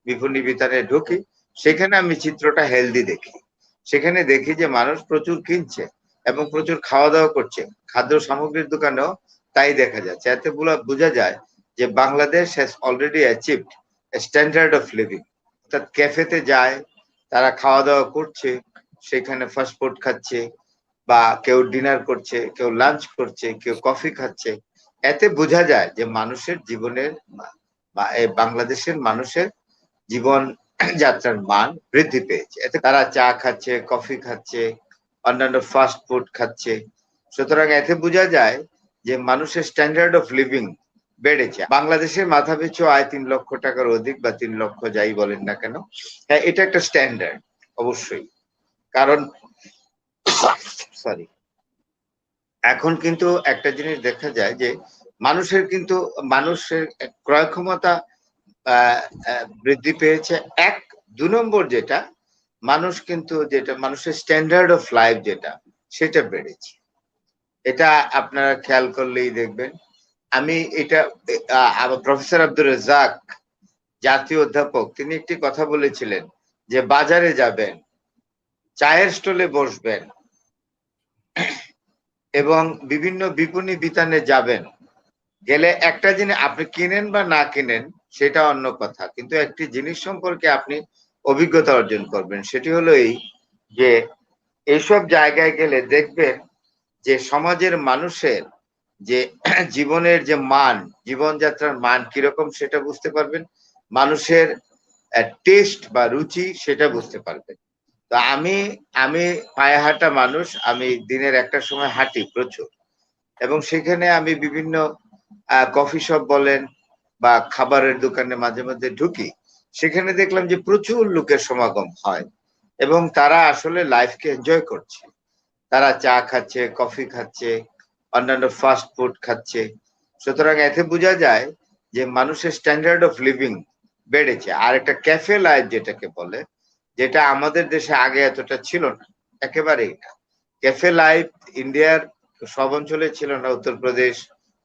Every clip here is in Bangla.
বিপণী বিতানে ঢুকি, সেখানে আমি চিত্রটা হেলদি দেখি। সেখানে দেখি যে মানুষ প্রচুর কিনছে এবং প্রচুর খাওয়া দাওয়া করছে। খাদ্য সামগ্রীর দোকানেও তাই দেখা যাচ্ছে। এতে বোঝা যায় যে Bangladesh has already achieved A standard of living. অর্থাৎ ক্যাফেতে যায়, তারা খাওয়া দাওয়া করছে, সেখানে ফাস্ট ফুড খাচ্ছে, বা কেউ ডিনার করছে, কেউ লাঞ্চ করছে, কেউ কফি খাচ্ছে। এতে বোঝা যায় যে মানুষের জীবনের বা বাংলাদেশের মানুষের জীবন যাত্রার মান বৃদ্ধি পেয়েছে। এতে তারা চা খাচ্ছে, কফি খাচ্ছে, অন্যান্য ফাস্ট ফুড খাচ্ছে। সুতরাং এতে বোঝা যায় যে মানুষের স্ট্যান্ডার্ড অফ লিভিং বেড়েছে। বাংলাদেশের মাথাপিছু আয় ৩ লক্ষ টাকার অধিক, বা ৩ লক্ষ যাই বলেন না কেন, হ্যাঁ এটা একটা স্ট্যান্ডার্ড অবশ্যই। কারণ সরি, এখন কিন্তু একটা জিনিস দেখা যায় যে মানুষের ক্রয় ক্ষমতা বৃদ্ধি পেয়েছে। ২ নম্বর যেটা, মানুষের স্ট্যান্ডার্ড অফ লাইফ সেটা বেড়েছে। এটা আপনারা খেয়াল করলেই দেখবেন। আমি এটা প্রফেসর আব্দুর রাজ্জাক, জাতীয় অধ্যাপক, তিনি একটি কথা বলেছিলেন যে বাজারে যাবেন, চায়ের স্টলে বসবেন এবং বিভিন্ন বিপণী বিতানে যাবেন, গেলে একটা জিনিস আপনি কিনেন বা না কিনেন সেটা অন্য কথা, কিন্তু একটি জিনিস সম্পর্কে আপনি অভিজ্ঞতা অর্জন করবেন। সেটি হলো এই যে এইসব জায়গায় গেলে দেখবেন যে সমাজের মানুষের যে জীবনের যে মান, জীবনযাত্রার মান কিরকম সেটা বুঝতে পারবেন, মানুষের টেস্ট বা রুচি সেটা বুঝতে পারবেন। তো আমি পায়ে হাঁটা মানুষ, আমি দিনের একটা সময় হাঁটি প্রচুর, এবং সেখানে আমি বিভিন্ন কফি শপ বলেন বা খাবারের দোকানে মাঝে মাঝে ঢুকি। সেখানে দেখলাম যে প্রচুর লোকের সমাগম হয় এবং তারা আসলে লাইফকে এনজয় করছে। তারা চা খাচ্ছে, কফি খাচ্ছে, অন্যান্য ফাস্ট ফুড খাচ্ছে। সুতরাং এতে বোঝা যায় যে মানুষের স্ট্যান্ডার্ড অফ লিভিং বেড়েছে। আর একটা ক্যাফে লাইফ যেটাকে বলে, যেটা আমাদের দেশে আগে এতটা ছিল না, একেবারেই না। ক্যাফে লাইফ ইন্ডিয়ার সব অঞ্চলে ছিল না। উত্তরপ্রদেশ,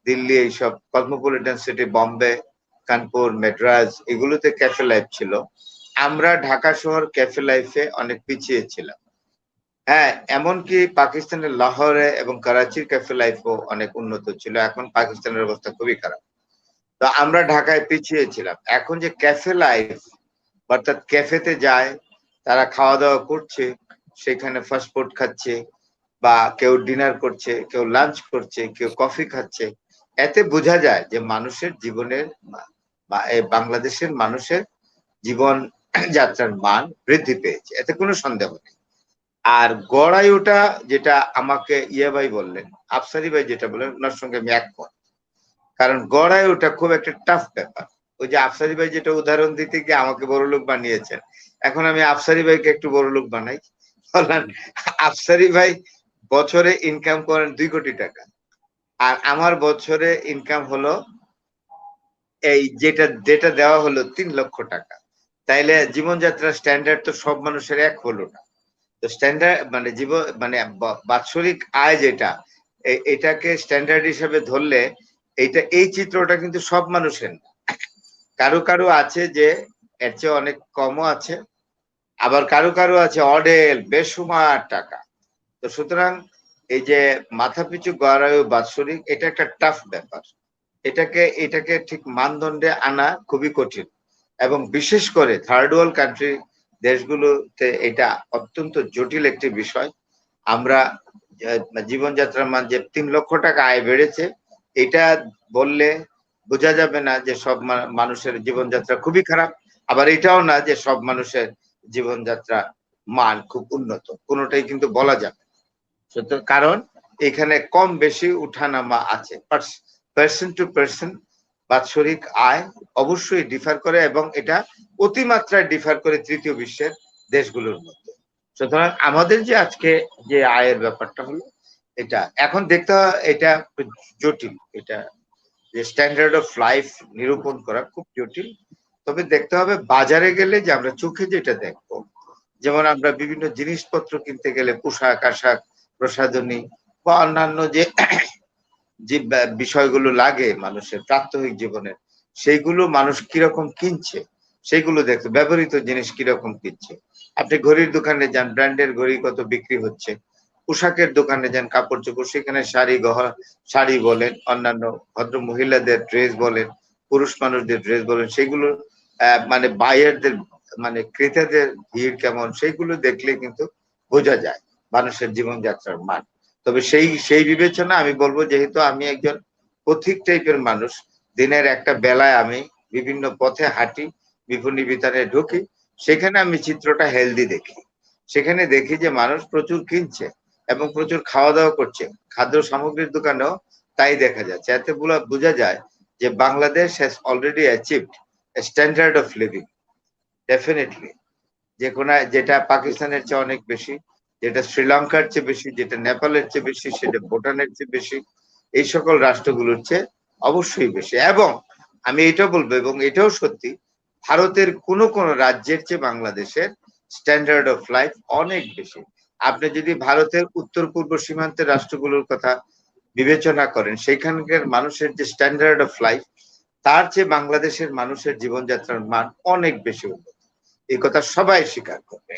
দিল্লি, এইসব কসমোপলিটন সিটি, বম্বে, কানপুর, মেড্রাস, এগুলোতে ক্যাফে লাইফ ছিল। আমরা ঢাকা শহর ক্যাফে লাইফে অনেক পিছিয়ে ছিলাম। হ্যাঁ, এমনকি পাকিস্তানের লাহোরে এবং করাচির ক্যাফে লাইফও অনেক উন্নত ছিল। এখন পাকিস্তানের অবস্থা খুবই খারাপ। তো আমরা ঢাকায় পিছিয়ে ছিলাম। এখন যে ক্যাফে লাইফ, অর্থাৎ ক্যাফেতে যায়, তারা খাওয়া দাওয়া করছে, সেখানে ফাস্ট ফুড খাচ্ছে, বা কেউ ডিনার করছে, কেউ লাঞ্চ করছে, কেউ কফি খাচ্ছে। এতে বোঝা যায় যে মানুষের জীবনের বা বাংলাদেশের মানুষের জীবন যাত্রার মান বৃদ্ধি পেয়েছে। এতে কোনো সন্দেহ নেই। আর গড়াইউটা যেটা আমাকে ভাই বললেন, আফসারি ভাই যেটা বললেন, ওনার সঙ্গে আমি একমত। কারণ গড়াইউটা খুব একটা টাফ ব্যাপার। ওই যে আফসারি ভাই যেটা উদাহরণ দিতে গিয়ে আমাকে বড়লোক বানিয়েছেন, এখন আমি আফসারি ভাইকে একটু বড়লোক বানাই। বললেন আফসারি ভাই বছরে ইনকাম করেন ২ কোটি টাকা, আর আমার বছরে ইনকাম হলো এই যেটা যেটা দেওয়া হলো ৩ লক্ষ টাকা। তাইলে জীবনযাত্রার স্ট্যান্ডার্ড তো সব মানুষের এক হলো না। তো স্ট্যান্ডার্ড মানে বাৎসরিক আয় যেটা, এটাকে স্ট্যান্ডার্ড হিসেবে ধরলে এই চিত্রটা কিন্তু সব মানুষের না। কারো কারো আছে যে এর চেয়ে অনেক কমও আছে, আবার কারো কারো আছে অডেল বেসুমার টাকা। তো সুতরাং এই যে মাথাপিছু গড় আয় বাৎসরিক, এটা একটা টাফ ব্যাপার। এটাকে ঠিক মানদণ্ডে আনা খুবই কঠিন, এবং বিশেষ করে থার্ড ওয়ার্ল্ড কান্ট্রি দেশগুলোতে এটা অত্যন্ত জটিল একটি বিষয়। আমরা জীবনযাত্রার মান যে ৩ লক্ষ টাকা আয় বেড়েছে, এটা বললে বোঝা যাবে না যে সব মানুষের জীবনযাত্রা খুবই খারাপ, আবার এটাও না যে সব মানুষের জীবনযাত্রা মান খুব উন্নত। কোনোটাই কিন্তু বলা যাবে। কারণ এখানে কম বেশি উঠানামা আছে। পার্সন টু পার্সন বাৎসরিক আয় অবশ্যই ডিফার করে, এবং এটা অতিমাত্রায় ডিফার করে তৃতীয় বিশ্বের দেশগুলোর মধ্যে। সুতরাং আমাদের যে আজকে যে আয়ের ব্যাপারটা হলো, এটা এখন দেখতে হয়, এটা জটিল। এটা যে স্ট্যান্ডার্ড অফ লাইফ নিরূপণ করা খুব জটিল। তবে দেখতে হবে বাজারে গেলে যে আমরা চোখে যেটা দেখবো, যেমন আমরা বিভিন্ন জিনিসপত্র কিনতে গেলে পোশাক আশাক, প্রসাধনী বা অন্যান্য যে যে বিষয়গুলো লাগে মানুষের প্রাত্যহিক জীবনে, সেইগুলো মানুষ কিরকম কিনছে সেগুলো দেখতে, ব্যবহৃত জিনিস কিরকম কিনছে। আপনি ঘড়ির দোকানে যান, ব্র্যান্ডের ঘড়ি কত বিক্রি হচ্ছে। পোশাকের দোকানে যান, কাপড় চোপড়, সেখানে শাড়ি বলেন, অন্যান্য ভদ্র মহিলাদের ড্রেস বলেন, পুরুষ মানুষদের ড্রেস বলেন, সেগুলো মানে বায়ারদের মানে ক্রেতাদের ভিড় কেমন, সেইগুলো দেখলে কিন্তু বোঝা যায় মানুষের জীবনযাত্রার মান। তবে সেই বিবেচনা আমি বলবো, যেহেতু আমি একজন পথিক টাইপের মানুষ, দিনের একটা বেলায় আমি বিভিন্ন পথে হাঁটি, বিপণী বিতানে ঢুকি, সেখানে আমি চিত্রটা হেলদি দেখি। সেখানে দেখি যে মানুষ প্রচুর কিনছে এবং প্রচুর খাওয়া দাওয়া করছে। খাদ্য সামগ্রীর দোকানেও তাই দেখা যাচ্ছে। এতে বোঝা যায় যে Bangladesh has already achieved standard of living, definitely. যেটা পাকিস্তানের চেয়ে অনেক বেশি, যেটা শ্রীলঙ্কার চেয়ে বেশি, যেটা নেপালের চেয়ে বেশি, সেটা ভুটানের চেয়ে বেশি, এই সকল রাষ্ট্রগুলোর চেয়ে অবশ্যই বেশি। এবং আমি এটাও বলবো, এবং এটাও সত্যি, ভারতের কোন রাজ্যের চেয়ে বাংলাদেশের স্ট্যান্ডার্ড অফ লাইফ অনেক বেশি। আপনি যদি ভারতের উত্তর পূর্ব সীমান্তের রাষ্ট্রগুলোর কথা বিবেচনা করেন, সেখানকার মানুষের যে স্ট্যান্ডার্ড অফ লাইফ, তার চেয়ে বাংলাদেশের মানুষের জীবনযাত্রার মান অনেক বেশি উন্নত। এই কথা সবাই স্বীকার করবে।